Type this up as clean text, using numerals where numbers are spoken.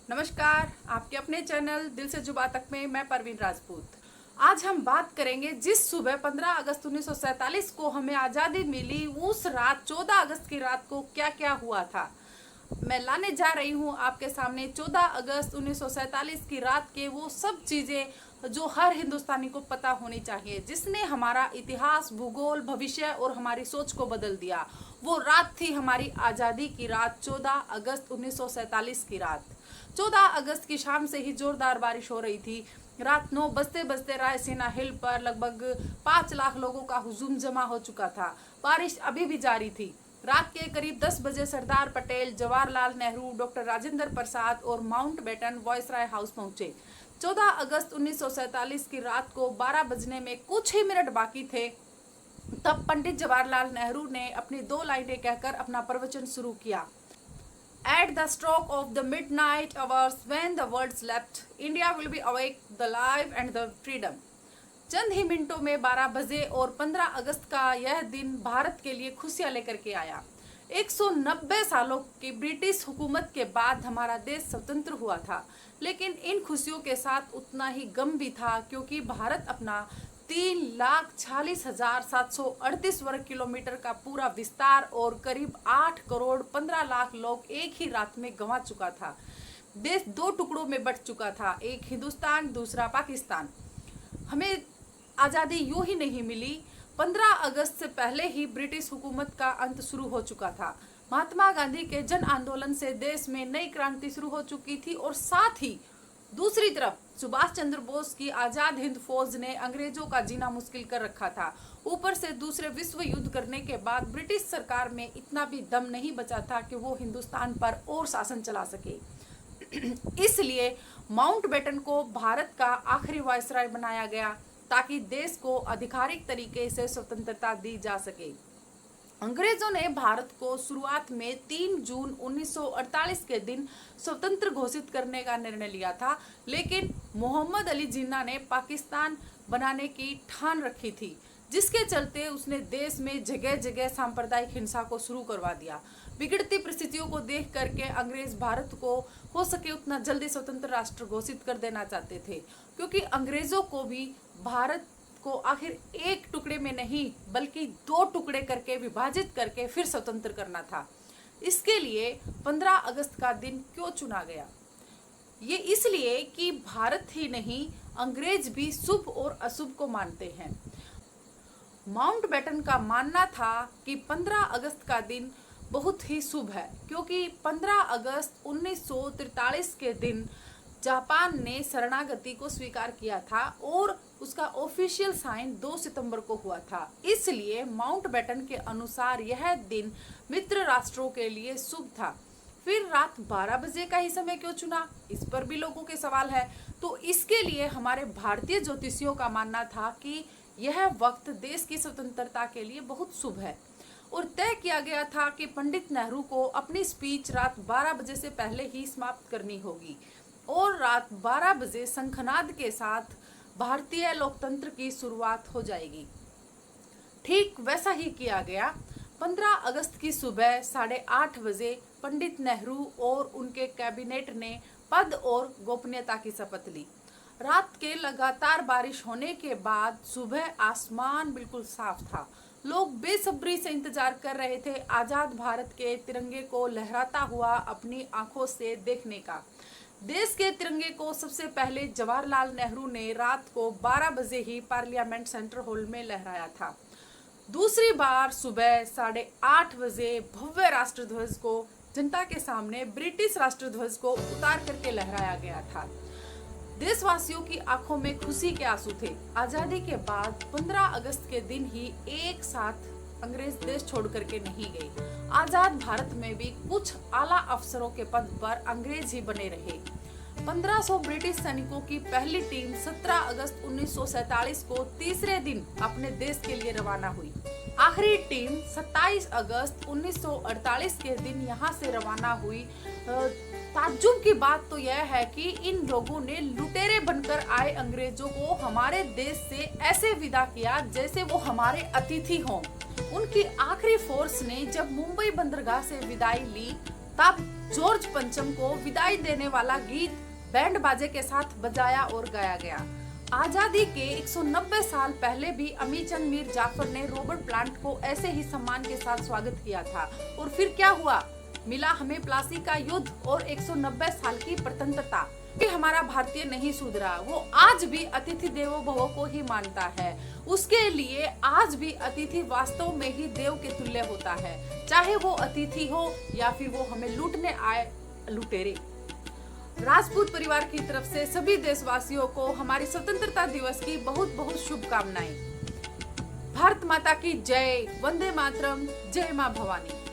नमस्कार, आपके अपने चैनल दिल से जुबां तक में मैं परवीन राजपूत। आज हम बात करेंगे जिस सुबह 15 अगस्त 1947 को हमें आज़ादी मिली, उस रात 14 अगस्त की रात को क्या क्या हुआ था। मैं लाने जा रही हूँ आपके सामने 14 अगस्त 1947 की रात के वो सब चीज़ें जो हर हिंदुस्तानी को पता होनी चाहिए, जिसने हमारा इतिहास, भूगोल, भविष्य और हमारी सोच को बदल दिया। वो रात थी हमारी आज़ादी की रात, 14 अगस्त 1947 की रात। 14 अगस्त की शाम से ही जोरदार बारिश हो रही थी। रात 9 बजते बजते रायसीना हिल पर लगभग 5 लाख लोगों का हुजूम जमा हो चुका था। बारिश अभी भी जारी थी। रात के करीब 10 बजे सरदार पटेल, जवाहरलाल नेहरू, डॉक्टर राजेंद्र प्रसाद और माउंटबेटन वॉयसराय हाउस पहुंचे। 14 अगस्त 1947 की रात को 12 बजने में कुछ ही मिनट बाकी थे, तब पंडित जवाहरलाल नेहरू ने अपनी 2 लाइनें कहकर अपना प्रवचन शुरू किया। At the stroke of the midnight hours when the world slept, India will be awake, the life and the freedom. चंद ही मिनटों में 12 बजे और 15 अगस्त का यह दिन भारत के लिए खुशियां लेकर के आया। 190 सालों की ब्रिटिश हुकूमत के बाद हमारा देश स्वतंत्र हुआ था, लेकिन इन खुशियों के साथ उतना ही गम भी था, क्योंकि भारत अपना 3,46,738 वर्ग किलोमीटर का पूरा विस्तार और करीब 8 करोड़ 15 लाख लोग एक ही रात में गंवा चुका था। देश 2 टुकड़ों में बंट चुका था, एक हिंदुस्तान, दूसरा पाकिस्तान। हमें आज़ादी यूं ही नहीं मिली, 15 अगस्त से पहले ही ब्रिटिश हुकूमत का अंत शुरू हो चुका था। महात्मा गांधी के जन आंदोलन से देश में नई क्रांति शुरू हो चुकी थी और साथ ही दूसरी तरफ सुभाष चंद्र बोस की आजाद हिंद फौज ने अंग्रेजों का जीना मुश्किल कर रखा था। ऊपर से दूसरे विश्व युद्ध करने के बाद ब्रिटिश सरकार में इतना भी दम नहीं बचा था कि वो हिंदुस्तान पर और शासन चला सके। इसलिए माउंटबेटन को भारत का आखिरी वायसराय बनाया गया, ताकि देश को आधिकारिक तरीके से स्वतंत्रता दी जा सके। अंग्रेजों ने भारत को शुरुआत में 3 जून 1948 के दिन स्वतंत्र घोषित करने का निर्णय लिया था, लेकिन मोहम्मद अली जिन्ना ने पाकिस्तान बनाने की ठान रखी थी, जिसके चलते उसने देश में जगह जगह सांप्रदायिक हिंसा को शुरू करवा दिया। बिगड़ती परिस्थितियों को देख करके अंग्रेज भारत को हो सके उतना जल्दी स्वतंत्र राष्ट्र घोषित कर देना चाहते थे, क्योंकि अंग्रेजों को भी भारत को आखिर एक टुकड़े में नहीं बल्कि 2 टुकड़े करके विभाजित करके फिर स्वतंत्र करना था। इसके लिए 15 अगस्त का दिन क्यों चुना गया? ये इसलिए कि भारत ही नहीं, अंग्रेज भी शुभ और अशुभ को मानते हैं। माउंटबेटन का मानना था कि 15 अगस्त का दिन बहुत ही शुभ है, क्योंकि 15 अगस्त 1943 के दिन जापान ने शरणागति को स्वीकार किया था और उसका ऑफिशियल साइन 2 सितंबर को हुआ था। इसलिए माउंटबेटन के अनुसार यह दिन मित्र राष्ट्रों के लिए शुभ था। फिर रात 12 बजे का ही समय क्यों चुना, इस पर भी लोगों के सवाल है। तो इसके लिए हमारे भारतीय ज्योतिषियों का मानना था कि यह वक्त देश की स्वतंत्रता के लिए बहुत शुभ है, और तय किया गया था कि पंडित नेहरू को अपनी स्पीच रात 12 बजे से पहले ही समाप्त करनी होगी और रात 12 बजे शंखनाद के साथ भारतीय लोकतंत्र की शुरुआत हो जाएगी। ठीक वैसा ही किया गया। 15 अगस्त की सुबह 8:30 बजे पंडित नेहरू और उनके कैबिनेट ने पद और गोपनीयता की शपथ ली। रात के लगातार बारिश होने के बाद सुबह आसमान बिल्कुल साफ था। लोग बेसब्री से इंतजार कर रहे थे आजाद भारत के तिरंगे को लहराता हुआ अपनी आंखों से देखने का। देश के तिरंगे को सबसे पहले जवाहरलाल नेहरू ने रात को 12 बजे ही पार्लियामेंट सेंट्रल हॉल में लहराया था। दूसरी बार सुबह 8:30 बजे भव्य राष्ट्रध्वज को जनता के सामने ब्रिटिश राष्ट्रध्वज को उतार करके लहराया गया था। देशवासियों की आंखों में खुशी के आंसू थे। आजादी के बाद 15 अगस्त के दिन ही एक साथ अंग्रेज देश छोड़ करके नहीं गए। आजाद भारत में भी कुछ आला अफसरों के पद पर अंग्रेज ही बने रहे। 1500 ब्रिटिश सैनिकों की पहली टीम 17 अगस्त 1947 को तीसरे दिन अपने देश के लिए रवाना हुई। आखिरी टीम 27 अगस्त 1948 के दिन यहाँ से रवाना हुई। ताज्जुब की बात तो यह है कि इन लोगों ने लुटेरे बनकर आए अंग्रेजों को हमारे देश से ऐसे विदा किया जैसे वो हमारे अतिथि हों। उनकी आखिरी फोर्स ने जब मुंबई बंदरगाह से विदाई ली, तब जॉर्ज पंचम को विदाई देने वाला गीत बैंड बाजे के साथ बजाया और गाया गया। आजादी के 190 साल पहले भी अमीचंद मीर जाफर ने रॉबर्ट प्लांट को ऐसे ही सम्मान के साथ स्वागत किया था। और फिर क्या हुआ? मिला हमें प्लासी का युद्ध और 190 साल की स्वतंत्रता। हमारा भारतीय नहीं सुधरा, वो आज भी अतिथि देवो भव को ही मानता है। उसके लिए आज भी अतिथि वास्तव में ही देव के तुल्य होता है, चाहे वो अतिथि हो या फिर वो हमें लूटने आए लुटेरे। राजपूत परिवार की तरफ से सभी देशवासियों को हमारी स्वतंत्रता दिवस की बहुत बहुत शुभकामनाएं। भारत माता की जय। वंदे मातरम। जय मां भवानी।